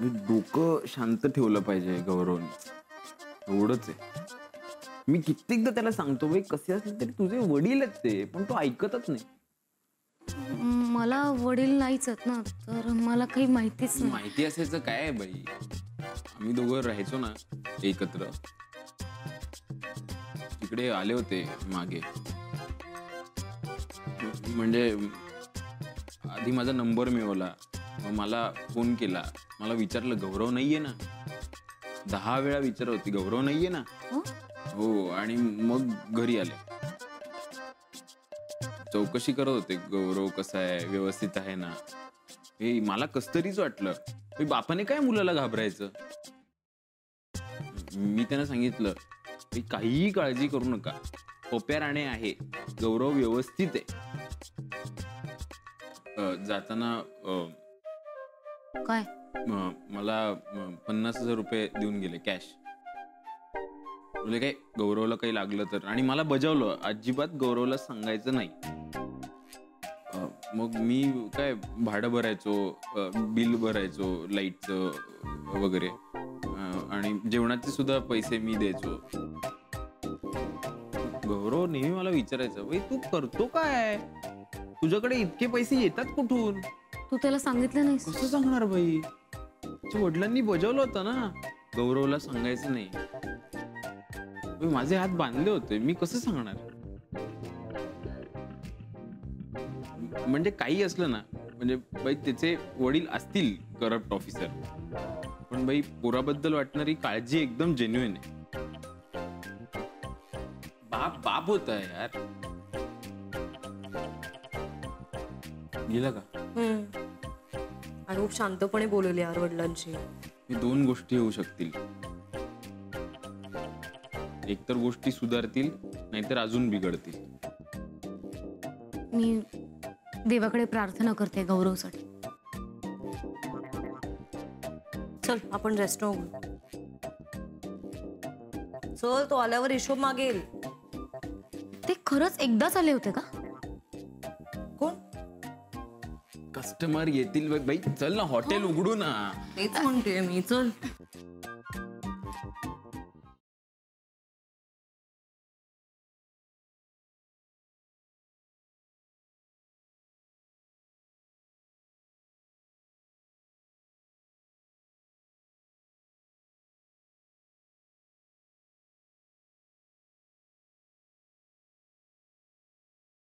डोकं शांत ठेवलं पाहिजे गौरवने, एवढंच आहे. मी कित्येकदा त्याला सांगतो बाई, कसे असले तरी तुझे वडील आहेत ते, पण तो ऐकतच नाही. मला वडील नाहीच आहेत ना, तर मला काही माहितीच नाही. माहिती असायचं काय आहे बाई, आम्ही दोघं राहायचो ना एकत्र, तिकडे आले होते मागे. म्हणजे आधी माझा नंबर मिळवला, मग मला फोन केला, मला विचारलं गौरव नाहीये ना. 10 वेळा विचारत होती गौरव नाहीये ना. हो, आणि मग घरी आले, चौकशी करत होते गौरव कसा आहे, व्यवस्थित आहे ना. हे मला कसतरीच वाटलं, बापाने काय मुलाला घाबरायचं. मी त्यांना सांगितलं काहीही काळजी करू नका, पोप्या राणे आहे, गौरव व्यवस्थित आहे. जाताना काय मला 50,000 रुपये देऊन गेले कॅश. म्हणजे काय गौरवला काही लागलं तर, आणि मला बजावलं अजिबात गौरवला सांगायचं नाही. मग मी काय भाडं भरायचो, बिल भरायचो लाईटचं वगैरे, आणि जेवणाचे सुद्धा पैसे मी द्यायचो. गौरव नेहमी मला विचारायचं, भाई तू करतो काय, तुझ्याकडे इतके पैसे येतात कुठून? तू त्याला सांगितलं नाही? कसं सांगणार बाई, वडिलांनी बजावलं होतं ना गौरवला सांगायचं नाही. माझे हात बांधले होते, मी कसं सांगणार? म्हणजे काही असलं ना, म्हणजे बाई त्याचे वडील असतील करप्ट ऑफिसर, पण बाई पोराबद्दल वाटणारी काळजी एकदम जेन्युइन आहे. बाप बाप होता यार. गेला का? आणि खूप शांतपणे बोलवले यार वडिलांची. हे 2 गोष्टी होऊ शकतील, एकतर गोष्टी सुधारतील, नाहीतर अजून बिघडतील. मी देवाकडे प्रार्थना करते गौरवसाठी. चल आपण रेस्टॉरंट चल, तो आल्यावर हिशोब मागेल. ते खरंच एकदाच आले होते का? कोण? कस्टमर येतील बाई, चल ना हॉटेल उघडू ना. तेच म्हणते मी, चल.